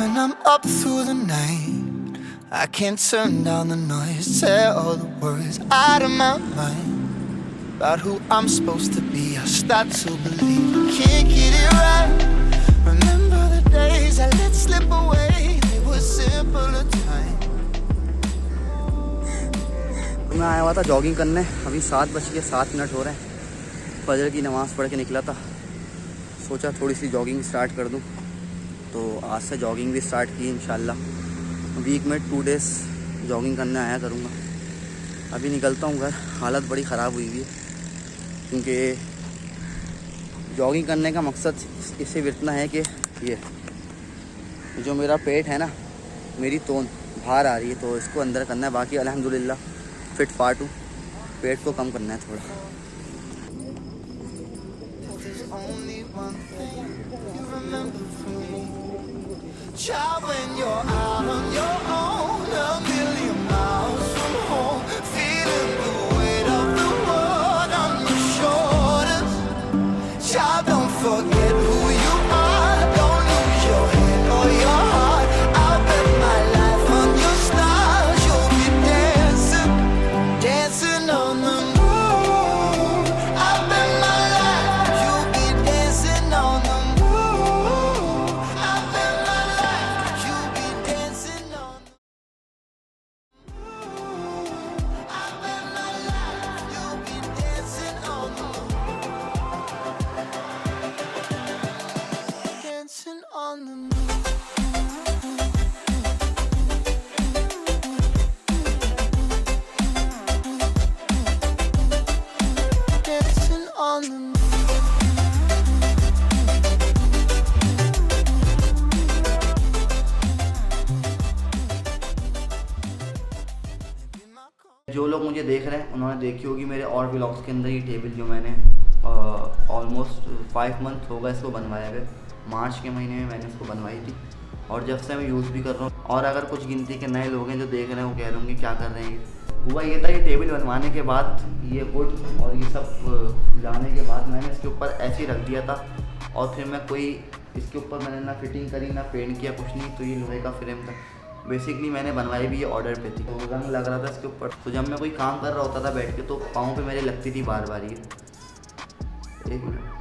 When I'm up through the night, I can't turn down the noise. Tear all the worries out of my mind about who I'm supposed to be. I start to believe I can't get it right. Remember the days I let slip away. They were simpler times. मैं आया हुआ था jogging करने। अभी 7:07 हो रहे हैं। फजर की नमाज़ पढ़ के निकला था। सोचा थोड़ी सी जॉगिंग स्टार्ट कर दूं, तो आज से जॉगिंग भी स्टार्ट की इंशाल्लाह। वीक में 2 डेज़ जॉगिंग करने आया करूँगा। अभी निकलता हूँ घर। हालत बड़ी ख़राब हुई है, क्योंकि जॉगिंग करने का मकसद इससे इतना है कि ये जो मेरा पेट है ना, मेरी तोन बाहर आ रही है, तो इसको अंदर करना है। बाकी अल्हम्दुलिल्लाह फिट फाट हूँ। पेट को कम करना है थोड़ा। Child, when you're out on your own, a million miles from home, feeling the weight of the world on your shoulders. Child, don't forget who you are. Don't lose your head or your heart. I'll bet my life on your stars. You'll be dancing, dancing on the moon. I'll bet my life you'll be dancing on the moon. I'll bet my life you'll be dancing on the moon. I'll bet my life you'll be dancing on the moon. Dancing on the moon. Dancing on the moon. जो लोग मुझे देख रहे हैं उन्होंने देखी होगी मेरे और व्लॉग्स के अंदर ये टेबल, जो मैंने ऑलमोस्ट 5 मंथ हो गए इसको बनवाए हुए। मार्च के महीने में मैंने इसको बनवाई थी और जब से मैं यूज़ भी कर रहा हूँ। और अगर कुछ गिनती के नए लोग हैं जो देख रहे हैं, वो कह रहे होंगे क्या कर रहे हैं। हुआ ये था, ये टेबल बनवाने के बाद ये वुड और ये सब लाने के बाद मैंने इसके ऊपर ऐसे ही रख दिया था, और फिर मैं कोई इसके ऊपर मैंने ना फिटिंग करी ना पेंट किया, कुछ नहीं। तो ये लोहे का फ्रेम था। बेसिकली मैंने बनवाई भी ये ऑर्डर पे थी, तो रंग लग रहा था इसके ऊपर। तो जब मैं कोई काम कर रहा होता था बैठ के, तो पाँव पे मेरे लगती थी बार बार ये। एक मिनट।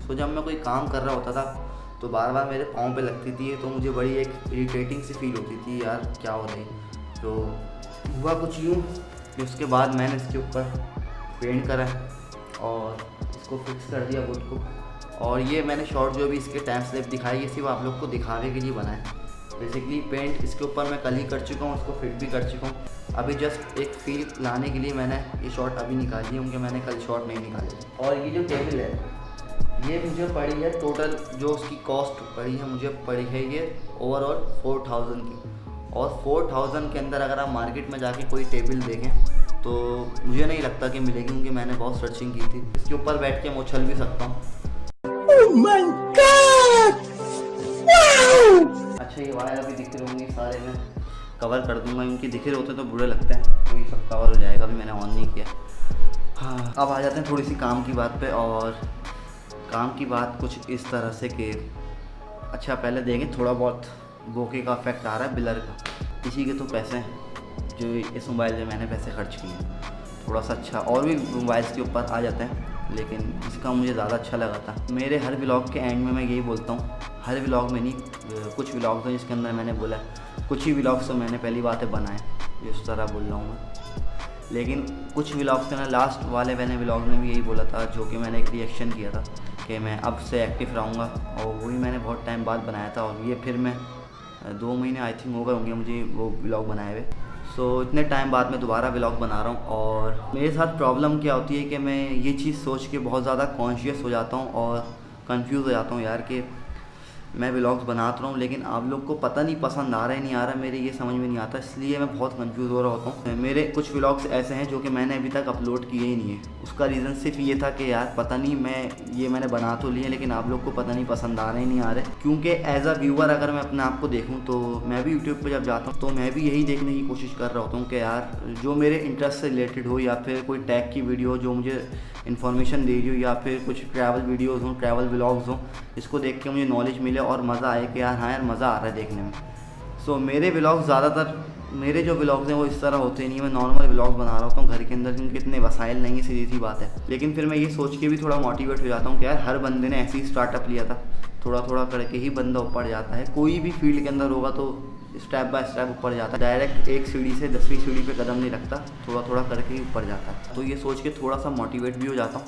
तो जब मैं कोई काम कर रहा होता था तो बार बार मेरे पाँव पे लगती थी, तो मुझे बड़ी एक इरिटेटिंग सी फील होती थी, यार क्या हो रही। तो हुआ कुछ यूँ कि उसके बाद मैंने इसके ऊपर पेंट करा और इसको फिक्स कर दिया वुड को। और ये मैंने शॉर्ट जो भी इसके टाइम स्लिप दिखाई, ये सिर्फ आप लोग को दिखावे के लिए बनाए। बेसिकली पेंट इसके ऊपर मैं कल ही कर चुका हूँ, इसको फिट भी कर चुका हूँ। अभी जस्ट एक फील लाने के लिए मैंने ये शॉर्ट अभी निकाली, क्योंकि मैंने कल शॉर्ट नहीं निकाली। और ये जो टेबल है, ये मुझे पड़ी है टोटल, जो उसकी कॉस्ट पड़ी है मुझे पड़ी है ये ओवरऑल 4000 की। और 4000 के अंदर अगर आप मार्केट में जाके कोई टेबल देखें तो मुझे नहीं लगता कि मिलेगी, क्योंकि मैंने बहुत सर्चिंग की थी। इसके ऊपर बैठ के मैं उछल भी सकता हूँ। अच्छा, ये वायर अभी दिख रहे होंगे सारे, मैं कवर कर दूंगा। इनके दिखे होते तो बुरे लगते हैं, तो ये सब कवर हो जाएगा। अभी मैंने ऑन नहीं किया। हाँ, अब आ जाते हैं थोड़ी सी काम की बात पे। और काम की बात कुछ इस तरह से कि अच्छा पहले देखें, थोड़ा बहुत बोके का इफेक्ट आ रहा है, ब्लर का। इसी के तो पैसे हैं जो इस मोबाइल में मैंने पैसे खर्च किए। थोड़ा सा अच्छा और भी मोबाइल्स के ऊपर आ जाते हैं, लेकिन इसका मुझे ज़्यादा अच्छा लगा था। मेरे हर व्लॉग के एंड में मैं यही बोलता हूँ, हर व्लॉग में नहीं, कुछ व्लॉग्स हैं जिसके अंदर मैंने बोला, कुछ ही व्लॉग्स तो मैंने पहली बातें बनाए जिस तरह बोल रहा हूँ मैं। लेकिन कुछ व्लॉग्स के ना, लास्ट वाले मैंने व्लॉग में भी यही बोला था, जो कि मैंने एक रिएक्शन किया था कि मैं अब से एक्टिव रहूँगा, और वही मैंने बहुत टाइम बाद बनाया था। और ये फिर मैं 2 महीने आई थिंक हो गए होंगे मुझे वो व्लॉग बनाए हुए। सो इतने टाइम बाद मैं दोबारा व्लॉग बना रहा हूँ। और मेरे साथ प्रॉब्लम क्या होती है कि मैं ये चीज़ सोच के बहुत ज़्यादा कॉन्शियस हो जाता हूँ और कंफ्यूज हो जाता हूँ यार, कि मैं व्लॉग्स बनाता रहा हूँ लेकिन आप लोग को पता नहीं पसंद आ रहा है नहीं आ रहा, मेरे ये समझ में नहीं आता। इसलिए मैं बहुत कंफ्यूज हो रहा होता हूँ। मेरे कुछ व्लॉग्स ऐसे हैं जो कि मैंने अभी तक अपलोड किए ही नहीं है। उसका रीज़न सिर्फ ये था कि यार पता नहीं, मैंने बना तो लिए लेकिन आप लोग को पता नहीं पसंद आ रहे नहीं आ रहे। क्योंकि एज अ व्यूअर अगर मैं अपने आप को देखूँ तो मैं भी यूट्यूब पर जब जाता हूँ तो मैं भी यही देखने की कोशिश कर रहा होता हूँ कि यार जो मेरे इंटरेस्ट से रिलेटेड हो, या फिर कोई टैग की वीडियो जो मुझे इन्फॉर्मेशन दे रही हो या फिर कुछ ट्रैवल वीडियोज़ हों, ट्रैवल व्लॉग्स हों, इसको देख के मुझे नॉलेज मिले और मज़ा आए कि यार हाँ यार मज़ा आ रहा है देखने में। सो मेरे व्लॉग्स ज़्यादातर, मेरे जो व्लॉग्स हैं वो इस तरह होते नहीं, मैं नॉर्मल व्लॉग्स बना रहा होता हूँ घर के अंदर, क्योंकि इतने वसाइल नहीं है, सीधी सी बात है। लेकिन फिर मैं ये सोच के भी थोड़ा मोटिवेट हो जाता हूँ कि यार हर बंदे ने ऐसे ही स्टार्टअप लिया था, थोड़ा थोड़ा करके ही बंदा ऊपर जाता है। कोई भी फील्ड के अंदर होगा तो स्टेप बाय स्टेप ऊपर जाता है, डायरेक्ट एक सीढ़ी से 10वीं सीढ़ी पे कदम नहीं रखता, थोड़ा थोड़ा करके ही ऊपर जाता है। तो ये सोच के थोड़ा सा मोटिवेट भी हो जाता हूँ।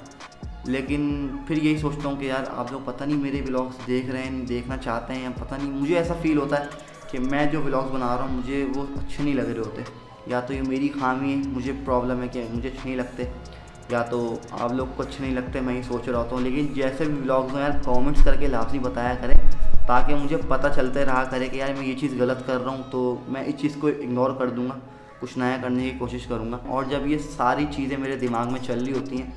लेकिन फिर यही सोचता हूँ कि यार आप लोग पता नहीं मेरे व्लॉग्स देख रहे हैं, देखना चाहते हैं या पता नहीं, मुझे ऐसा फील होता है कि मैं जो व्लॉग्स बना रहा हूँ मुझे वो अच्छे नहीं लग रहे होते, या तो ये मेरी खामी है, मुझे प्रॉब्लम है कि मुझे अच्छे नहीं लगते, या तो आप लोग को अच्छे नहीं लगते, मैं ही सोच रहा होता हूँ। लेकिन जैसे भी व्लॉग्स हो यार कमेंट्स करके लाजमी बताया करें, ताकि मुझे पता चलते रहा करे कि यार मैं ये चीज़ गलत कर रहा हूँ, तो मैं इस चीज़ को इग्नोर कर दूँगा, कुछ नया करने की कोशिश करूँगा। और जब ये सारी चीज़ें मेरे दिमाग में चल रही होती हैं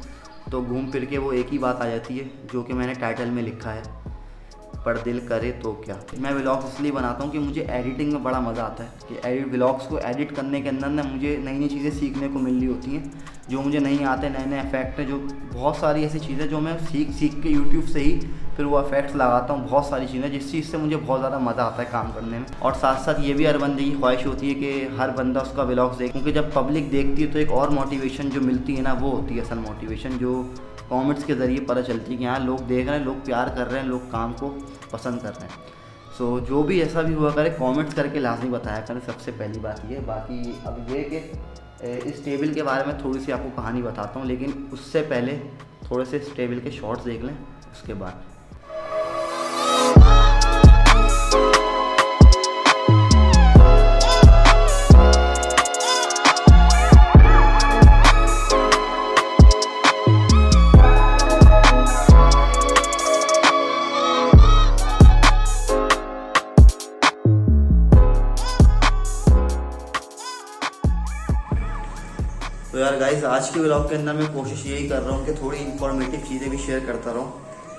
तो घूम फिर के वो एक ही बात आ जाती है जो कि मैंने टाइटल में लिखा है, पर दिल करे तो क्या। मैं व्लॉग्स इसलिए बनाता हूँ कि मुझे एडिटिंग में बड़ा मज़ा आता है, कि व्लॉग्स को एडिट करने के अंदर ना मुझे नई नई चीज़ें सीखने को मिल रही होती हैं जो मुझे नहीं आते, नए नए इफेक्ट है, जो बहुत सारी ऐसी चीज़ें जो मैं सीख के यूट्यूब से ही फिर वो इफेक्ट्स लगाता हूँ, बहुत सारी चीज़ें जिस चीज़ से मुझे बहुत ज़्यादा मज़ा आता है काम करने में। और साथ साथ ये भी हर बंदे की ख्वाहिश होती है कि हर बंदा उसका व्लॉग्स देखे, क्योंकि जब पब्लिक देखती है तो एक और मोटिवेशन जो मिलती है ना, वो होती है असल मोटिवेशन, जो कमेंट्स के ज़रिए पता चलती है कि हाँ लोग देख रहे हैं, लोग प्यार कर रहे हैं, लोग काम को पसंद कर रहे हैं। सो जो भी ऐसा भी हुआ करे कमेंट्स करके लाजमी बताया करें, सबसे पहली बात ये। बाकी अब ये कि इस टेबल के बारे में थोड़ी सी आपको कहानी बताता हूँ, लेकिन उससे पहले थोड़े से इस टेबल के शॉर्ट्स देख लें उसके बाद। तो यार गाइस आज के व्लॉग के अंदर मैं कोशिश यही कर रहा हूँ कि थोड़ी इन्फॉर्मेटिव चीज़ें भी शेयर करता रहूँ,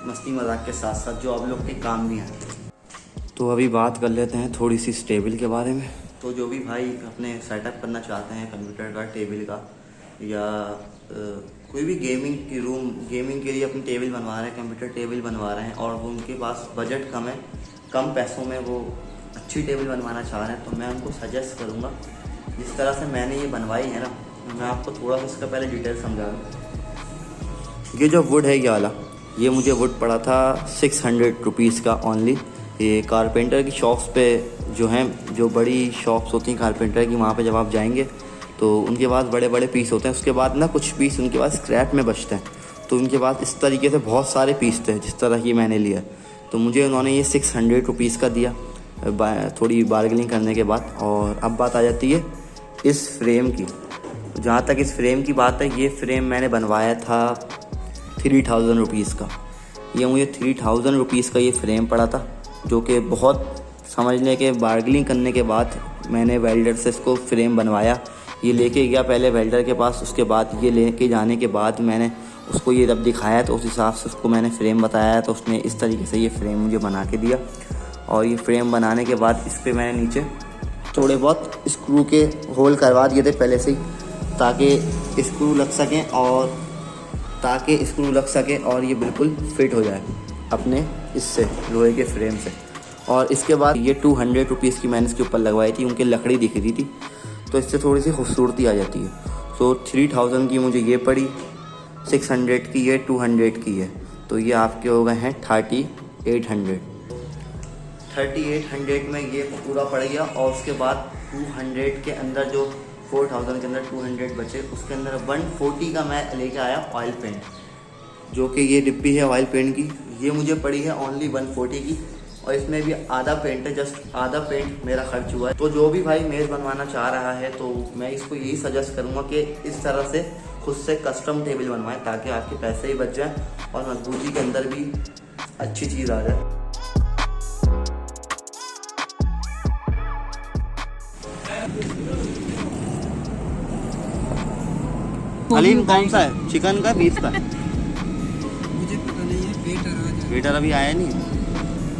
मस्ती मजाक के साथ साथ, जो आप लोग के काम भी आए। तो अभी बात कर लेते हैं थोड़ी सी इस टेबल के बारे में। तो जो भी भाई अपने सेटअप करना चाहते हैं कंप्यूटर का, टेबल का, या कोई भी गेमिंग के लिए अपनी टेबल बनवा रहे हैं, कंप्यूटर टेबल बनवा रहे हैं, और वो उनके पास बजट कम है, कम पैसों में वो अच्छी टेबल बनवाना चाह रहे हैं, तो मैं उनको सजेस्ट करूँगा जिस तरह से मैंने ये बनवाई है ना, मैं आपको थोड़ा सा इसका पहले डिटेल समझा दूँ। ये जो वुड है ये वाला, ये मुझे वुड पड़ा था 600 रुपीज़ का ओनली। ये कारपेंटर की शॉप्स पे जो हैं, जो बड़ी शॉप्स होती हैं कारपेंटर की, वहाँ पे जब आप जाएंगे तो उनके पास बड़े बड़े पीस होते हैं, उसके बाद ना कुछ पीस उनके पास स्क्रैप में बचते हैं, तो उनके पास इस तरीके से बहुत सारे पीस थे जिस तरह ये मैंने लिया। तो मुझे उन्होंने ये 600 रुपीज़ का दिया थोड़ी बार्गेनिंग करने के बाद। और अब बात आ जाती है इस फ्रेम की। जहाँ तक इस फ्रेम की बात है, ये फ्रेम मैंने बनवाया था 3000 रुपीज़ का। ये मुझे 3000 रुपीज़ का ये फ्रेम पड़ा था, जो कि बहुत समझने के बार्गेनिंग करने के बाद मैंने वेल्डर से इसको फ्रेम बनवाया। ये लेके गया पहले वेल्डर के पास, उसके बाद ये लेके जाने के बाद मैंने उसको ये जब दिखाया तो उस हिसाब से उसको मैंने फ्रेम बताया, तो उसने इस तरीके से ये फ्रेम मुझे बना के दिया। और ये फ्रेम बनाने के बाद इस पर मैंने नीचे थोड़े बहुत स्क्रू के होल करवा दिए थे पहले से ही, ताकि स्क्रू लग सके और ये बिल्कुल फिट हो जाए अपने इससे लोहे के फ्रेम से। और इसके बाद ये 200 रुपीज़ की मैंने इसके ऊपर लगवाई थी, उनकी लकड़ी दिख रही थी, तो इससे थोड़ी सी खूबसूरती आ जाती है। सो 3000 की मुझे ये पड़ी, 600 की ये, 200 की है, तो ये आपके हो गए हैं 3800 में ये पूरा पड़ गया। और उसके बाद 200 के अंदर जो 4000 के अंदर 200 बचे, उसके अंदर 140 का मैं लेके आया ऑयल पेंट, जो कि ये डिब्बी है ऑयल पेंट की। ये मुझे पड़ी है ओनली 140 की, और इसमें भी आधा पेंट है, जस्ट आधा पेंट मेरा खर्च हुआ है। तो जो भी भाई मेज़ बनवाना चाह रहा है तो मैं इसको यही सजेस्ट करूँगा कि इस तरह से खुद से कस्टम टेबल बनवाएं, ताकि आपके पैसे ही बच जाएँ और मजबूती के अंदर भी अच्छी चीज़ आ जाए। हलीम कौन सा है, चिकन का, बीफ का? मुझे पता नहीं है, वेटर अभी आया नहीं,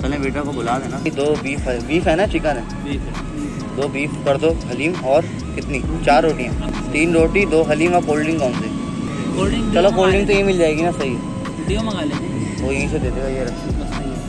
चले वेटर को बुला देना। 2 बीफ है ना, चिकन है? बीफ है। 2 बीफ कर दो हलीम, और कितनी, 4 रोटियाँ? 3 रोटी, 2 हलीम और कोल्ड ड्रिंक कौन से? कोल्ड ड्रिंक चलो कोल्ड ड्रिंक तो ये मिल जाएगी ना, सही डियो मंगा लेते हैं। वो यहीं से दे देगा, ये रखिए। बस सही है।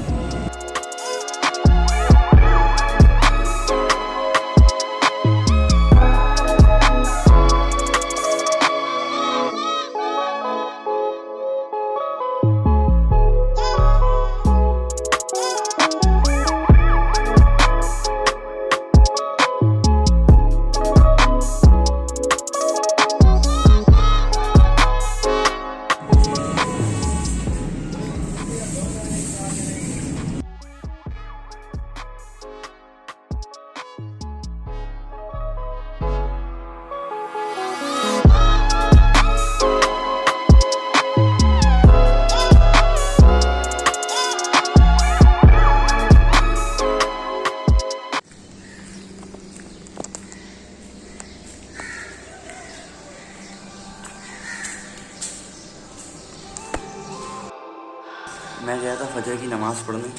मैं गया था फजर की नमाज़ पढ़ने,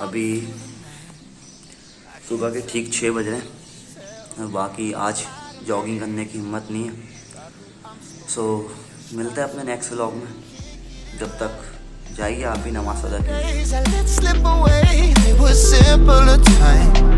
अभी सुबह के ठीक 6 बज रहे हैं और बाकी आज जॉगिंग करने की हिम्मत नहीं है। सो मिलते हैं अपने नेक्स्ट व्लॉग में, जब तक जाइए आप भी नमाज़ अदा कीजिए। Days I let slip away, they were simpler times.